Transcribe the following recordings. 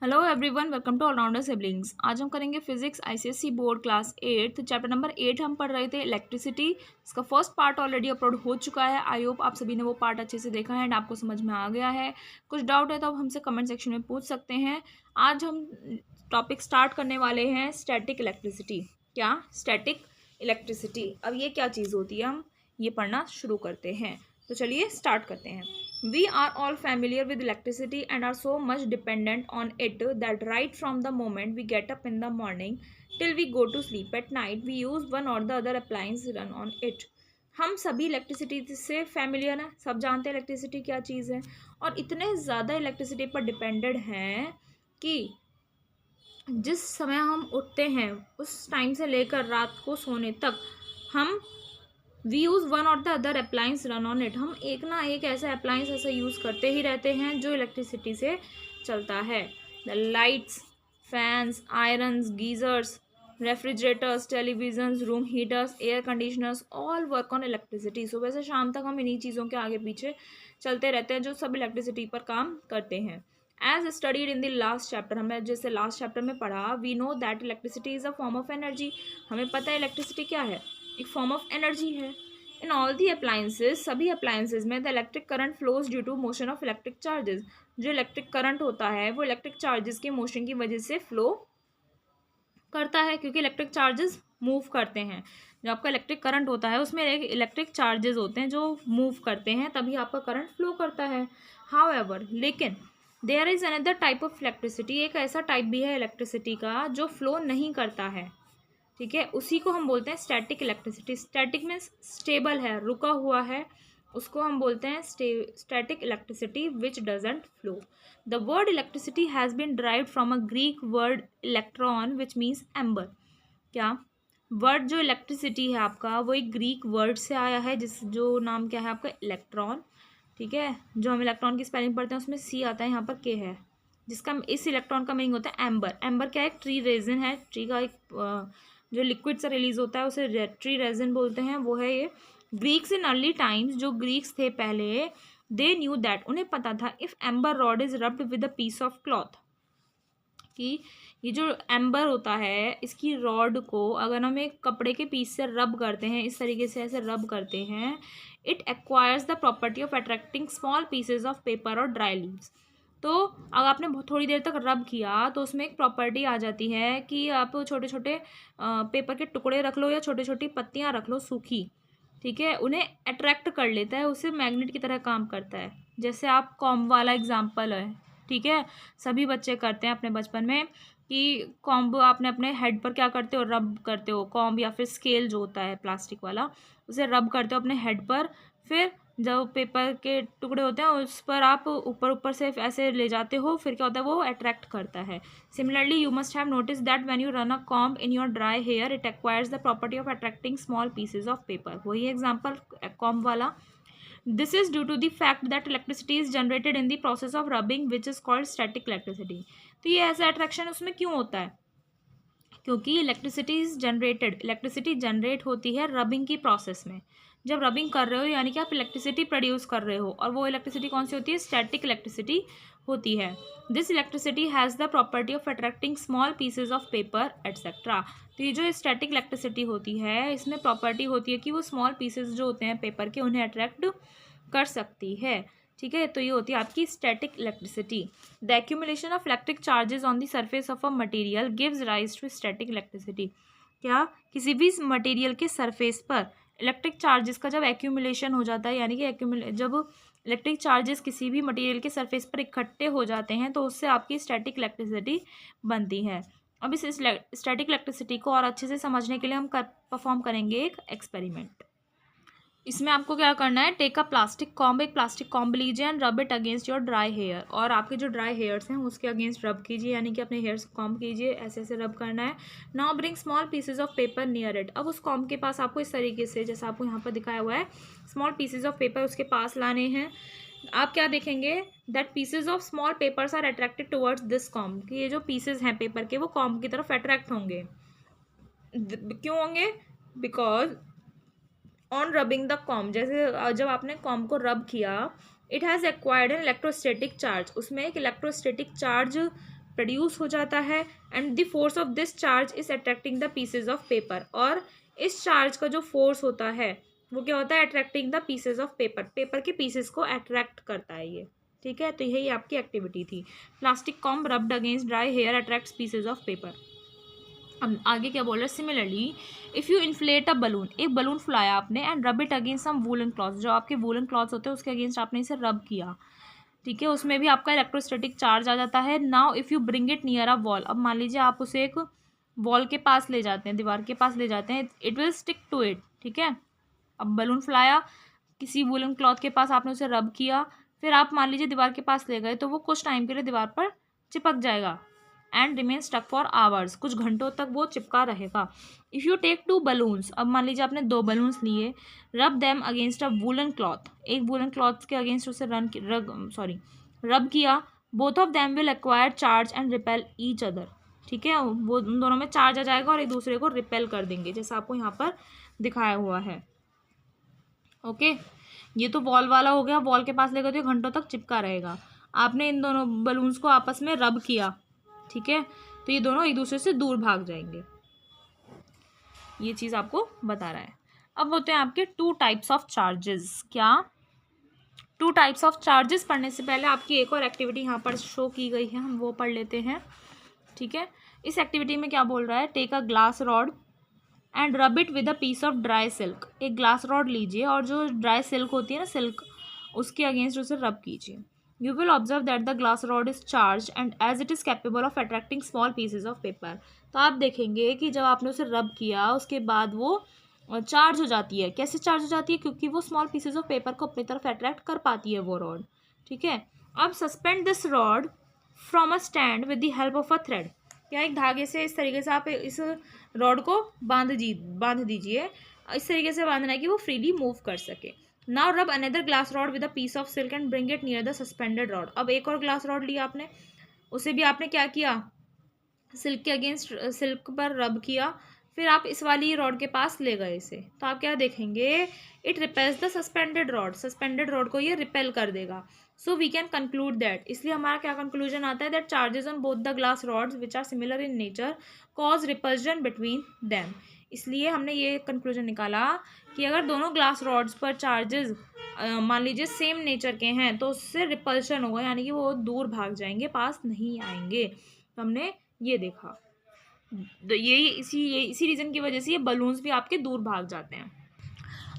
Hello everyone, welcome to all rounder siblings. आज हम करेंगे physics ICSE board class 8 chapter number 8 हम पढ़ रहे थे इलेक्ट्रिसिटी। इसका फर्स्ट पार्ट ऑलरेडी अपलोड हो चुका है। आई होप आप सभी ने वो पार्ट अच्छे से देखा है एंड आपको समझ में आ गया है। कुछ डाउट है तो आप हमसे कमेंट सेक्शन में पूछ सकते हैं। आज हम टॉपिक स्टार्ट करने वाले हैं स्टैटिक इलेक्ट्रिसिटी। क्या स्टैटिक इलेक्ट्रिसिटी, अब ये क्या चीज़ होती है, हम ये पढ़ना शुरू करते हैं। तो चलिए स्टार्ट करते हैं। We are all familiar with electricity and are so much dependent on it that right from the moment we get up in the morning till we go to sleep at night, we use one or the other appliance run on it. हम सभी electricity से familiar हैं, सब जानते हैं electricity क्या चीज़ है और इतने ज़्यादा इलेक्ट्रिसिटी पर डिपेंडेड हैं कि जिस समय हम उठते हैं उस टाइम से लेकर रात को सोने तक हम वी यूज़ वन और the other appliance run on it. हम एक ना एक ऐसा अप्लाइंस ऐसा यूज़ करते ही रहते हैं जो इलेक्ट्रिसिटी से चलता है। The lights, fans, irons, geysers, refrigerators, televisions, room heaters, air conditioners all work on electricity. सुबह से शाम तक हम इन्हीं चीज़ों के आगे पीछे चलते रहते हैं जो सब इलेक्ट्रिसिटी पर काम करते हैं। As studied in the last chapter, हमने जैसे लास्ट चैप्टर में पढ़ा, we know that electricity is a form of energy. हमें पता है इलेक्ट्रिसिटी क्या है, एक फॉर्म ऑफ एनर्जी है। इन ऑल दी अप्लायंसेज, सभी अप्लायंसेज में the electric current flows due to motion of electric charges. जो इलेक्ट्रिक करंट होता है वो इलेक्ट्रिक चार्जेस के मोशन की वजह से फ्लो करता है, क्योंकि इलेक्ट्रिक चार्जेस मूव करते हैं। जो आपका इलेक्ट्रिक करंट होता है उसमें इलेक्ट्रिक चार्जेस होते हैं जो मूव करते हैं, तभी आपका करंट फ्लो करता है। हाउएवर, लेकिन there is another type of electricity, एक ऐसा टाइप भी है इलेक्ट्रिसिटी का जो फ्लो नहीं करता है। ठीक है, उसी को हम बोलते हैं static electricity. Static means stable है, रुका हुआ है, उसको हम बोलते हैं static electricity which doesn't flow. The word electricity has been derived from a Greek word electron which means amber. क्या वर्ड जो इलेक्ट्रिसिटी है आपका वो एक ग्रीक वर्ड से आया है, जिस जो नाम क्या है आपका इलेक्ट्रॉन। ठीक है, जो हम इलेक्ट्रॉन की स्पेलिंग पढ़ते हैं उसमें सी आता है, यहाँ पर के है, जिसका इस इलेक्ट्रॉन का मीनिंग होता है एम्बर। एम्बर क्या है, एक ट्री रेजिन है, ट्री का एक जो लिक्विड सा रिलीज होता है उसे ट्री रेजिन बोलते हैं, वो है ये। ग्रीक्स इन अर्ली टाइम्स, जो ग्रीक्स थे पहले, दे न्यू दैट, उन्हें पता था, if amber rod is rubbed with a piece of cloth, कि ये जो एम्बर होता है इसकी रॉड को अगर हम एक कपड़े के पीस से रब करते हैं, इस तरीके से ऐसे रब करते हैं, it acquires the property of attracting small pieces of paper और ड्राई लीव्स। तो अगर आपने थोड़ी देर तक रब किया तो उसमें एक प्रॉपर्टी आ जाती है कि आप छोटे छोटे पेपर के टुकड़े रख लो या छोटी छोटी पत्तियां रख लो सूखी, ठीक है, उन्हें अट्रैक्ट कर लेता है, उससे मैग्नेट की तरह काम करता है। जैसे आप कॉम्ब वाला एग्जाम्पल है, ठीक है, सभी बच्चे करते हैं अपने बचपन में कि कॉम्ब आपने अपने हेड पर क्या करते हो, रब करते हो, कॉम्ब या फिर स्केल जो होता है प्लास्टिक वाला, उसे रब करते हो अपने हेड पर, फिर जब पेपर के टुकड़े होते हैं उस पर आप ऊपर ऊपर से ऐसे ले जाते हो, फिर क्या होता है वो अट्रैक्ट करता है। Similarly you must have notice that when you run a comb in your dry hair, it acquires the property of attracting small pieces of paper. वही एग्जाम्पल कॉम्ब वाला। This is due to the fact that electricity is generated in the process of rubbing which is called static electricity. तो ये ऐसा attraction उसमें क्यों होता है, क्योंकि इलेक्ट्रिसिटी जनरेट होती है रबिंग की प्रोसेस में। जब रबिंग कर रहे हो यानी कि आप इलेक्ट्रिसिटी प्रोड्यूस कर रहे हो, और वो इलेक्ट्रिसिटी कौन सी होती है, स्टैटिक इलेक्ट्रिसिटी होती है। This electricity has the property of attracting small pieces of paper etcetera. तो ये जो स्टैटिक इलेक्ट्रिसिटी होती है इसमें प्रॉपर्टी होती है कि वो स्मॉल पीसेज जो होते हैं पेपर के उन्हें अट्रैक्ट कर सकती है। ठीक है, तो ये होती है आपकी static electricity. The accumulation of electric charges on the surface of a material gives rise to static electricity. क्या किसी भी मटेरियल के सरफेस पर इलेक्ट्रिक चार्जेस का जब एक्यूमुलेशन हो जाता है, यानी कि जब इलेक्ट्रिक चार्जेस किसी भी मटेरियल के सरफेस पर इकट्ठे हो जाते हैं तो उससे आपकी स्टैटिक इलेक्ट्रिसिटी बनती है। अब इस स्टैटिक इलेक्ट्रिसिटी को और अच्छे से समझने के लिए हम परफॉर्म करेंगे एक एक्सपेरिमेंट। इसमें आपको क्या करना है, टेक अ प्लास्टिक कॉम्ब, एक प्लास्टिक कॉम्ब लीजिए and rub it against your dry hair, और आपके जो ड्राई हेयर्स हैं उसके अगेंस्ट रब कीजिए, यानी कि अपने हेयर्स कॉम्ब कीजिए, ऐसे ऐसे रब करना है। Now bring small pieces of paper near it. अब उस कॉम्ब के पास आपको इस तरीके से, जैसा आपको यहाँ पर दिखाया हुआ है, स्मॉल पीसेज ऑफ पेपर उसके पास लाने हैं। आप क्या देखेंगे, that pieces of small papers are attracted towards this comb, कि ये जो पीसेज हैं पेपर के वो कॉम्ब की तरफ अट्रैक्ट होंगे। क्यों होंगे, because on rubbing the comb, जैसे जब आपने कॉम्ब को रब किया, it has acquired an electrostatic charge, उसमें एक इलेक्ट्रोस्टैटिक चार्ज प्रोड्यूस हो जाता है and the force of this charge is attracting the pieces of paper. और इस चार्ज का जो फोर्स होता है वो क्या होता है, attracting the pieces of paper, paper के पीसेस को अट्रैक्ट करता है ये। ठीक है, तो यही आपकी एक्टिविटी थी। Plastic comb rubbed against dry hair attracts pieces of paper. अब आगे क्या बोल रहा है, similarly if you inflate a balloon, एक बलून फुलाया आपने and rub it against some woollen cloth, जो आपके वूलन क्लॉथ होते हैं उसके अगेंस्ट आपने इसे रब किया। ठीक है, उसमें भी आपका इलेक्ट्रोस्टैटिक चार्ज आ जाता है। Now if you bring it near a wall, अब मान लीजिए आप उसे एक वॉल के पास ले जाते हैं, दीवार के पास ले जाते हैं, it will stick to it. ठीक है, अब बलून फुलाया, किसी वूलन क्लॉथ के पास आपने उसे रब किया, फिर आप मान लीजिए दीवार के पास ले गए, तो वो कुछ टाइम के लिए दीवार पर चिपक जाएगा and remain stuck for hours, कुछ घंटों तक वो चिपका रहेगा। इफ़ यू टेक 2 बलून्स, अब मान लीजिए आपने 2 बलून्स लिए, रब them against a woollen cloth, एक वूलन क्लॉथ के अगेंस्ट उसे रब किया, both of them will acquire charge and repel each other. ठीक है, वो उन दोनों में चार्ज आ जाएगा और एक दूसरे को रिपेल कर देंगे, जैसा आपको यहाँ पर दिखाया हुआ है। ओके, ये तो वॉल वाला हो गया, वॉल के पास लेकर तो घंटों तक चिपका रहेगा। आपने इन दोनों बलून्स को आपस में रब किया, ठीक है, तो ये दोनों एक दूसरे से दूर भाग जाएंगे। ये चीज़ आपको बता रहा है। अब होते हैं आपके 2 टाइप्स ऑफ चार्जेस। क्या 2 टाइप्स ऑफ चार्जेस पढ़ने से पहले आपकी एक और एक्टिविटी यहाँ पर शो की गई है, हम वो पढ़ लेते हैं। ठीक है, इस एक्टिविटी में क्या बोल रहा है, take a glass rod and rub it with a piece of dry silk. एक ग्लास रॉड लीजिए और जो ड्राई सिल्क होती है ना, सिल्क, उसके अगेंस्ट उसे रब कीजिए। You will observe that the glass rod is charge and as it is capable of attracting small pieces of paper. तो आप देखेंगे कि जब आपने उसे रब किया उसके बाद वो चार्ज हो जाती है। कैसे चार्ज हो जाती है, क्योंकि वो स्मॉल पीसेज ऑफ पेपर को अपनी तरफ अट्रैक्ट कर पाती है वो रॉड। ठीक है, अब suspend this rod from a stand with the help of a thread. या एक धागे से इस तरीके से आप इस रॉड को बांध दीजिए। इस तरीके से बांधना है कि वो फ्रीली मूव कर सके। Now rub another glass rod with a piece of silk and bring it near the suspended rod. अब एक और ग्लास रॉड लिया आपने, उसे भी आपने क्या किया, सिल्क के अगेंस्ट सिल्क पर रब किया, फिर आप इस वाली रॉड के पास ले गए इसे, तो आप क्या देखेंगे, it repels the suspended rod, suspended rod को ये रिपेल कर देगा। So we can conclude that, इसलिए हमारा क्या कंक्लूजन आता है, that charges on both the glass rods which are similar in nature cause repulsion between them. इसलिए हमने ये कंक्लूजन निकाला कि अगर दोनों ग्लास रॉड्स पर चार्जेस मान लीजिए सेम नेचर के हैं तो उससे रिपल्शन होगा, यानी कि वो दूर भाग जाएंगे, पास नहीं आएंगे। तो हमने ये देखा, तो इसी रीज़न की वजह से ये बलून्स भी आपके दूर भाग जाते हैं।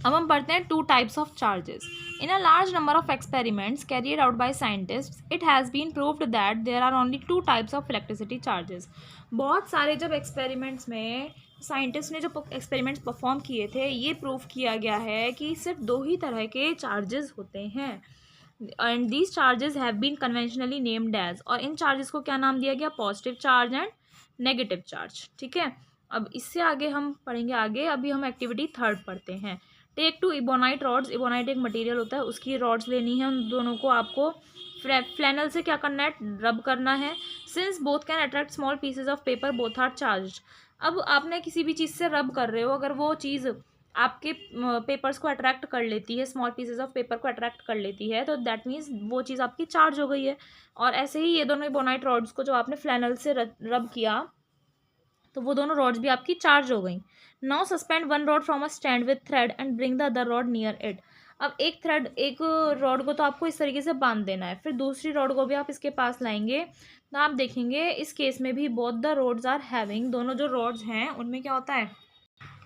अब हम पढ़ते हैं 2 types of charges. In a large number of experiments carried out by scientists it has been proved that there are only 2 types of electricity charges. बहुत सारे जब एक्सपेरिमेंट्स में साइंटिस्ट ने जो एक्सपेरिमेंट्स परफॉर्म किए थे, ये प्रूव किया गया है कि सिर्फ 2 ही तरह के चार्जेस होते हैं and these charges have been conventionally named as, और इन चार्जेस को क्या नाम दिया गया, positive charge and negative charge. ठीक है, अब इससे आगे हम पढ़ेंगे आगे। अभी हम एक्टिविटी 3 पढ़ते हैं। Take 2 ebonite rods. इबोनाइट एक मटेरियल होता है, उसकी रॉड्स लेनी है, उन दोनों को आपको फ्लैनल से क्या करना है, रब करना है। Since both can attract small pieces of paper both are charge. अब आपने किसी भी चीज़ से रब कर रहे हो, अगर वो चीज़ आपके पेपर्स को अट्रैक्ट कर लेती है, स्मॉल पीसेज ऑफ पेपर को अट्रैक्ट कर लेती है, तो दैट मीन्स वो चीज़ आपकी चार्ज हो गई है। और ऐसे ही ये दोनों इबोनाइट रॉड्स को जो आपने फ्लैनल से रब किया, तो वो दोनों रॉड्स भी आपकी चार्ज हो गई। Now suspend 1 rod from a stand with thread and bring the other rod near it. अब एक रॉड को तो आपको इस तरीके से बांध देना है, फिर दूसरी रॉड को भी आप इसके पास लाएंगे, तो आप देखेंगे इस केस में भी both the rods are having, दोनों जो रॉड्स हैं उनमें क्या होता है,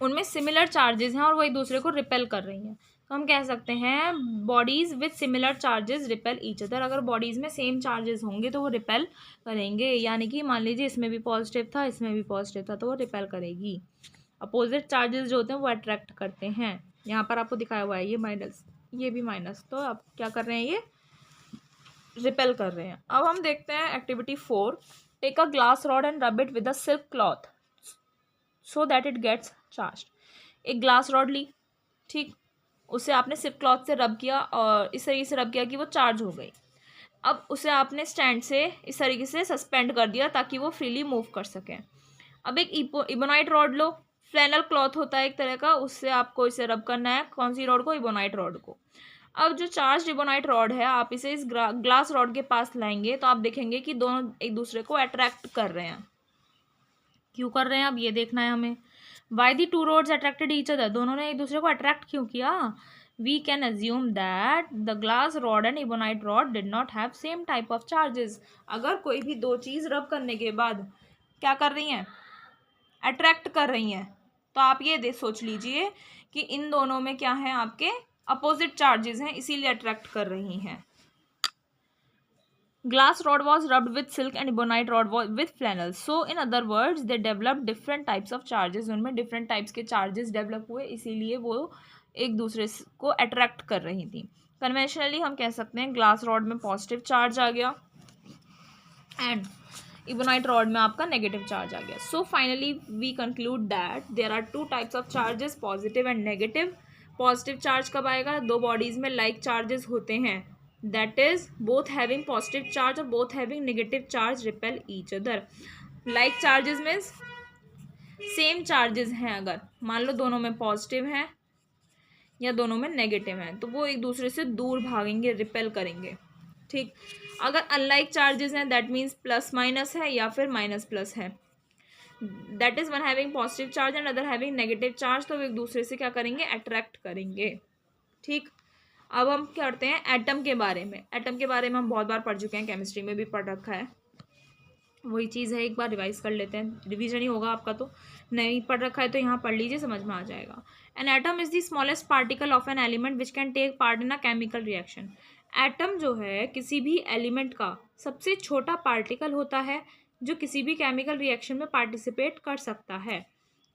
उनमें सिमिलर चार्जेस हैं और वो एक दूसरे को रिपेल कर रही हैं। तो हम कह सकते हैं bodies with similar charges repel each other. अगर बॉडीज़ में सेम चार्जेस होंगे तो वो रिपेल करेंगे, यानी कि मान लीजिए इसमें भी पॉजिटिव था, इसमें भी पॉजिटिव था, तो वो रिपेल करेगी। अपोजिट चार्जेस जो होते हैं वो अट्रैक्ट करते हैं। यहाँ पर आपको दिखाया हुआ है ये माइनस, ये भी माइनस, तो आप क्या कर रहे हैं, ये रिपेल कर रहे हैं। अब हम देखते हैं activity 4। Take a glass rod and rub it with a silk cloth so that it gets charge. एक ग्लास रॉड ली, ठीक, उसे आपने सिल्क क्लॉथ से रब किया और इस तरीके से रब किया कि वो चार्ज हो गई। अब उसे आपने स्टैंड से इस तरीके से सस्पेंड कर दिया ताकि वो फ्रीली मूव कर सकें। अब एक इबोनाइट रॉड लो, फ्लैनल क्लॉथ होता है एक तरह का, उससे आपको इसे रब करना है। कौन सी रॉड को, इबोनाइट रॉड को। अब जो चार्ज रिबोनाइट रॉड है, आप इसे इस ग्लास रॉड के पास लाएंगे तो आप देखेंगे कि दोनों एक दूसरे को अट्रैक्ट कर रहे हैं। क्यों कर रहे हैं अब ये देखना है हमें। Why the two rods attracted each other, दोनों ने एक दूसरे को अट्रैक्ट क्यों किया। We can assume that the glass rod and ebonite rod did not have same type of charges. अगर कोई भी दो चीज़ रब करने के बाद क्या कर रही हैं, अट्रैक्ट कर रही हैं, तो आप ये सोच लीजिए कि इन दोनों में क्या है, आपके अपोजिट चार्जेस हैं, इसीलिए अट्रैक्ट कर रही हैं। Glass rod was rubbed with silk and ebonite rod with flannel. So in other words, they developed different types of charges. उनमें different types के charges develop हुए, इसीलिए वो एक दूसरे को attract कर रही थी। Conventionally हम कह सकते हैं glass rod में positive charge आ गया and ebonite rod में आपका negative charge आ गया. So finally we conclude that there are two types of charges, positive and negative. Positive charge कब आएगा, दो bodies में like charges होते हैं, that is both having positive charge और both having negative charge repel each other. Like charges means same charges हैं, अगर मान लो दोनों में positive हैं या दोनों में negative हैं तो वो एक दूसरे से दूर भागेंगे, रिपेल करेंगे, ठीक। अगर अनलाइक चार्जेस हैं दैट मीन्स प्लस माइनस है या फिर माइनस प्लस है, that is one having positive charge and other having negative charge, तो वो एक दूसरे से क्या करेंगे, अट्रैक्ट करेंगे, ठीक। अब हम क्या करते हैं एटम के बारे में। एटम के बारे में हम बहुत बार पढ़ चुके हैं, केमिस्ट्री में भी पढ़ रखा है, वही चीज़ है, एक बार रिवाइज कर लेते हैं, रिवीजन ही होगा आपका, तो नहीं पढ़ रखा है तो यहाँ पढ़ लीजिए, समझ में आ जाएगा। An atom is the smallest particle of an element which can take part in a chemical reaction. Atom जो है किसी भी एलिमेंट का सबसे छोटा पार्टिकल होता है जो किसी भी केमिकल रिएक्शन में पार्टिसिपेट कर सकता है।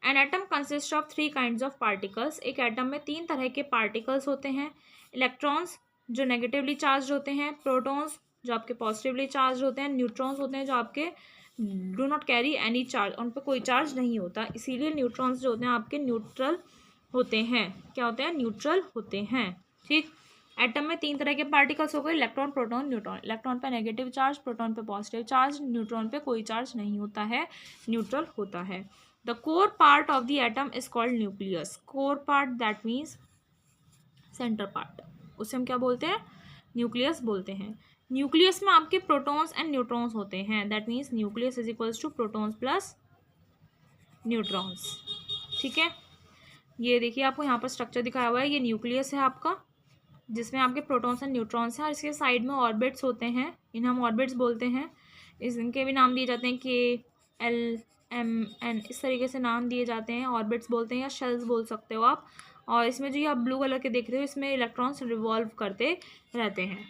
An atom consist of three kinds of particles. एक एटम में तीन तरह के पार्टिकल्स होते हैं, इलेक्ट्रॉन्स जो नेगेटिवली चार्ज होते हैं, प्रोटॉन्स जो आपके पॉजिटिवली चार्ज होते हैं, न्यूट्रॉन्स होते हैं जो आपके do not carry any charge, उन पर कोई चार्ज नहीं होता, इसीलिए न्यूट्रॉन्स जो होते हैं आपके न्यूट्रल होते हैं। क्या होते हैं, न्यूट्रल होते हैं, ठीक। एटम में तीन तरह के पार्टिकल्स हो गए, इलेक्ट्रॉन, प्रोटॉन, न्यूट्रॉन। इलेक्ट्रॉन पे नेगेटिव चार्ज, प्रोटॉन पे पॉजिटिव चार्ज, न्यूट्रॉन पे कोई चार्ज नहीं होता है, न्यूट्रल होता है। The core part of the atom is called nucleus. Core part that means centre part, उसे हम क्या बोलते हैं, न्यूक्लियस बोलते हैं। न्यूक्लियस में आपके प्रोटॉन्स एंड न्यूट्रॉन्स होते हैं, that means nucleus is equals to protons plus neutrons, ठीक है। ये देखिए आपको यहाँ पर स्ट्रक्चर दिखाया हुआ है, ये न्यूक्लियस है आपका जिसमें आपके प्रोटॉन्स एंड न्यूट्रॉन्स हैं और इसके साइड में ऑर्बिट्स होते हैं, इन्हें हम ऑर्बिट्स बोलते हैं। इनके भी नाम दिए जाते हैं, KLMN, इस तरीके से नाम दिए जाते हैं, ऑर्बिट्स बोलते हैं या शेल्स बोल सकते हो आप। और इसमें जो ये आप ब्लू कलर के देख रहे हो, इसमें इलेक्ट्रॉन्स रिवॉल्व करते रहते हैं।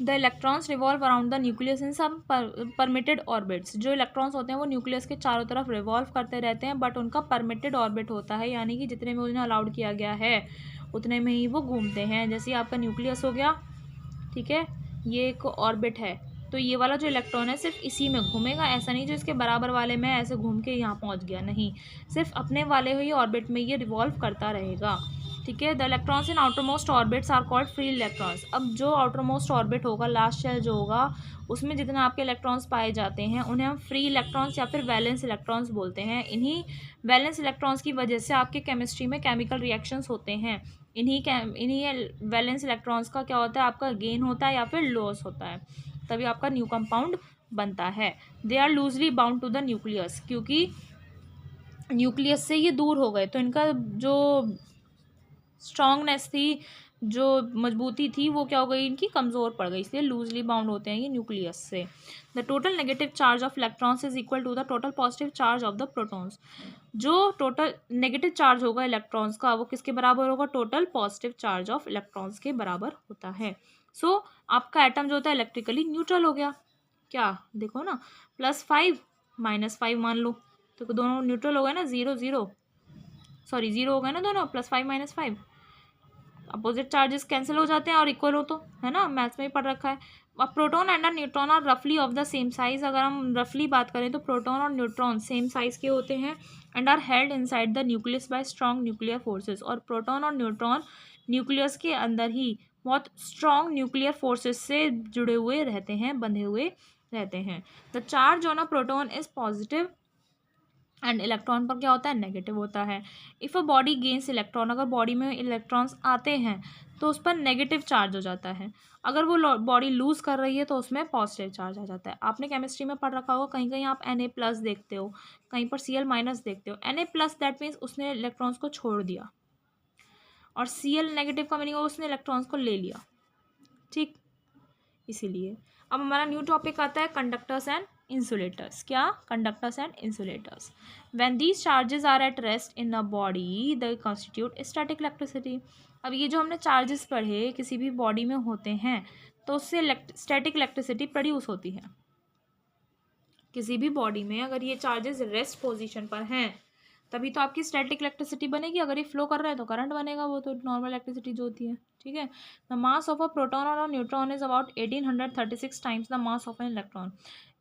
The electrons revolve around the nucleus in some permitted orbits. जो इलेक्ट्रॉन्स होते हैं वो न्यूक्लियस के चारों तरफ रिवॉल्व करते रहते हैं, बट उनका परमिटेड ऑर्बिट होता है, यानी कि जितने में उन्हें अलाउड किया गया है उतने में ही वो घूमते हैं। जैसे आपका न्यूक्लियस हो गया, ठीक है, ये एक ऑर्बिट है, तो ये वाला जो इलेक्ट्रॉन है सिर्फ इसी में घूमेगा, ऐसा नहीं जो इसके बराबर वाले में ऐसे घूम के यहाँ पहुँच गया, नहीं, सिर्फ अपने वाले ही ऑर्बिट में ये रिवॉल्व करता रहेगा, ठीक है। The electrons in outer most orbits are called free electrons. अब जो आउटर मोस्ट ऑर्बिट होगा, लास्ट शेल जो होगा, उसमें जितने आपके इलेक्ट्रॉन्स पाए जाते हैं उन्हें हम फ्री इलेक्ट्रॉन्स या फिर वैलेंस इलेक्ट्रॉन्स बोलते हैं। इन्हीं वैलेंस इलेक्ट्रॉन्स की वजह से आपके केमिस्ट्री में केमिकल रिएक्शंस होते हैं। इन्हीं वैलेंस इलेक्ट्रॉन्स का क्या होता है, आपका गेन होता है या फिर लॉस होता है, तभी आपका न्यू कंपाउंड बनता है। They are loosely bound to the nucleus, क्योंकि न्यूक्लियस से ये दूर हो गए तो इनका जो स्ट्रांगनेस थी, जो मजबूती थी, वो क्या हो गई, इनकी कमज़ोर पड़ गई, इसलिए लूजली बाउंड होते हैं ये न्यूक्लियस से। The total negative charge of electrons is equal to the total positive charge of the protons. जो टोटल नेगेटिव चार्ज होगा इलेक्ट्रॉन्स का, वो किसके बराबर होगा, total positive charge of electrons के बराबर होता है। सो आपका एटम जो होता है इलेक्ट्रिकली न्यूट्रल हो गया, क्या देखो ना, +5 -5 मान लो, तो दोनों न्यूट्रल हो गए ना, 0 0, सॉरी 0 हो गए ना दोनों, +5 -5, अपोजिट चार्जेस कैंसिल हो जाते हैं और इक्वल हो, तो है ना, मैथ्स में ही पढ़ रखा है। अब प्रोटॉन एंड न्यूट्रॉन आर रफली ऑफ द सेम साइज। अगर हम रफली बात करें तो प्रोटॉन और न्यूट्रॉन सेम साइज के होते हैं and are held inside the nucleus by strong nuclear forces. और प्रोटॉन और न्यूट्रॉन न्यूक्लियस के अंदर ही बहुत स्ट्रॉन्ग न्यूक्लियर फोर्सेस से जुड़े हुए रहते हैं, बंधे हुए रहते हैं। The charge on a proton is positive and electron पर क्या होता है, नेगेटिव होता है। If a body gains electron, अगर बॉडी में इलेक्ट्रॉन्स आते हैं तो उस पर नेगेटिव चार्ज हो जाता है। अगर वो बॉडी लूज़ कर रही है तो उसमें पॉजिटिव चार्ज आ जाता है। आपने केमिस्ट्री में पढ़ रखा होगा, कहीं कहीं आप Na+ देखते हो, कहीं पर Cl- देखते हो। Na+ दैट मीन्स उसने इलेक्ट्रॉन्स को छोड़ दिया, और Cl- का मीनिंग उसने इलेक्ट्रॉन्स को ले लिया, ठीक। इसीलिए अब हमारा न्यू टॉपिक आता है कंडक्टर्स एंड इंसुलेटर्स। क्या? Conductors and insulators. When these charges are at rest in a body they constitute static electricity. अब ये जो हमने चार्जेस पढ़े किसी भी बॉडी में होते हैं तो उससे स्टैटिक इलेक्ट्रिसिटी प्रोड्यूस होती है। किसी भी बॉडी में अगर ये चार्जेस रेस्ट पोजीशन पर हैं तभी तो आपकी स्टैटिक इलेक्ट्रिसिटी बनेगी। अगर ये फ्लो कर रहा है तो करंट बनेगा, वो तो नॉर्मल इलेक्ट्रिसिटी जो होती है, ठीक है। The mass of a proton और a neutron is about 1836 times the mass of an electron.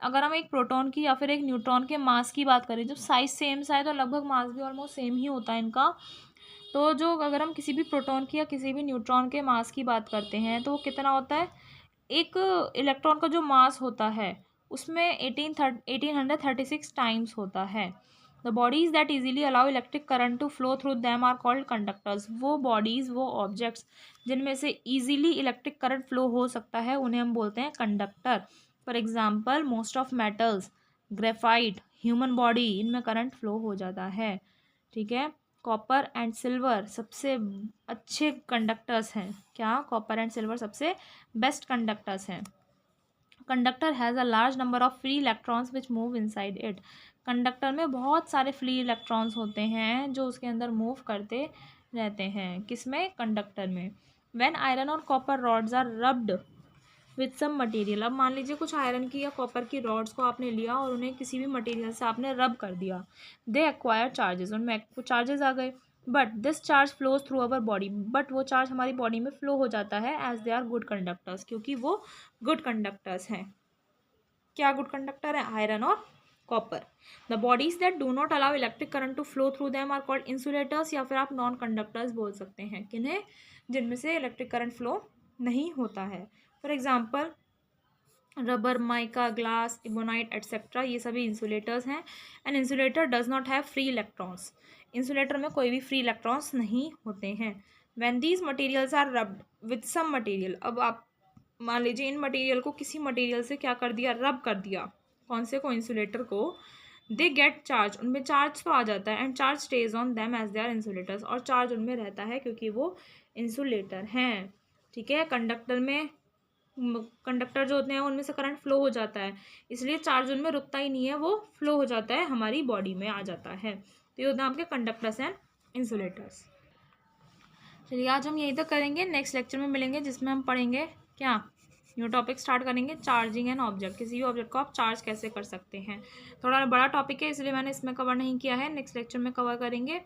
अगर हम एक प्रोटॉन की या फिर एक न्यूट्रॉन के मास की बात करें, जब साइज सेम सा है तो लगभग मास भी ऑलमोस्ट सेम ही होता है इनका। तो जो अगर हम किसी भी प्रोटॉन की या किसी भी न्यूट्रॉन के मास की बात करते हैं तो वो कितना होता है, एक इलेक्ट्रॉन का जो मास होता है उसमें 1836 टाइम्स होता है। The bodies that easily allow electric current to flow through them are called conductors. वो बॉडीज़, वो ऑब्जेक्ट्स जिनमें से इजीली इलेक्ट्रिक करंट फ्लो हो सकता है उन्हें हम बोलते हैं conductor. For example most of metals, graphite, human body, इनमें करंट फ्लो हो जाता है, ठीक है। कॉपर एंड सिल्वर सबसे अच्छे कंडक्टर्स हैं। क्या? कॉपर एंड सिल्वर सबसे बेस्ट कंडक्टर्स हैं। Conductor has a large number of free electrons which move inside it. Conductor में बहुत सारे फ्री इलेक्ट्रॉन्स होते हैं जो उसके अंदर मूव करते रहते हैं। किसमें? कंडक्टर में। व्हेन आयरन और copper rods are rubbed with some material. अब मान लीजिए कुछ आयरन की या कॉपर की रॉड्स को आपने लिया और उन्हें किसी भी मटेरियल से आपने रब कर दिया, दे एक्वायर चार्जेस, उनमें कुछ चार्जेस आ गए। But this charge flows through our body, but वो चार्ज हमारी बॉडी में फ्लो हो जाता है as they are good conductors, क्योंकि वो गुड कंडक्टर्स हैं। क्या गुड कंडक्टर है? आयरन और copper. The bodies that do not allow electric current to flow through them are called insulators, या फिर आप नॉन कंडक्टर्स बोल सकते हैं। किन्हें? जिनमें से इलेक्ट्रिक करंट फ्लो नहीं होता है। For example rubber, mica, glass, ebonite et cetera, ये सभी इंसुलेटर्स हैं। An insulator does not have free electrons. Insulator में कोई भी फ्री इलेक्ट्रॉन्स नहीं होते हैं। When these materials are rubbed with some material, अब आप मान लीजिए इन मटेरियल को किसी मटेरियल से क्या कर दिया, रब कर दिया, कौन से को? इंसुलेटर को। दे गेट चार्ज, उनमें चार्ज तो आ जाता है, and charge stays on them as they are insulators, और चार्ज उनमें रहता है क्योंकि वो इंसुलेटर हैं, ठीक है। कंडक्टर में कंडक्टर जो होते हैं उनमें से करंट फ्लो हो जाता है, इसलिए चार्ज उनमें रुकता ही नहीं है, वो फ्लो हो जाता है, हमारी बॉडी में आ जाता है। तो ये होते हैं आपके कंडक्टर्स एंड इंसुलेटर्स। चलिए आज हम यहीं तक करेंगे, नेक्स्ट लेक्चर में मिलेंगे जिसमें हम पढ़ेंगे क्या, न्यू टॉपिक स्टार्ट करेंगे, चार्जिंग एंड ऑब्जेक्ट। किसी भी ऑब्जेक्ट को आप चार्ज कैसे कर सकते हैं। थोड़ा बड़ा टॉपिक है इसलिए मैंने इसमें कवर नहीं किया है, नेक्स्ट लेक्चर में कवर करेंगे।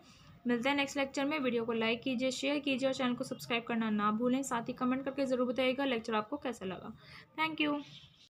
मिलते हैं नेक्स्ट लेक्चर में। वीडियो को लाइक कीजिए, शेयर कीजिए और चैनल को सब्सक्राइब करना ना भूलें। साथ ही कमेंट करके ज़रूर बताइएगा लेक्चर आपको कैसा लगा। Thank you.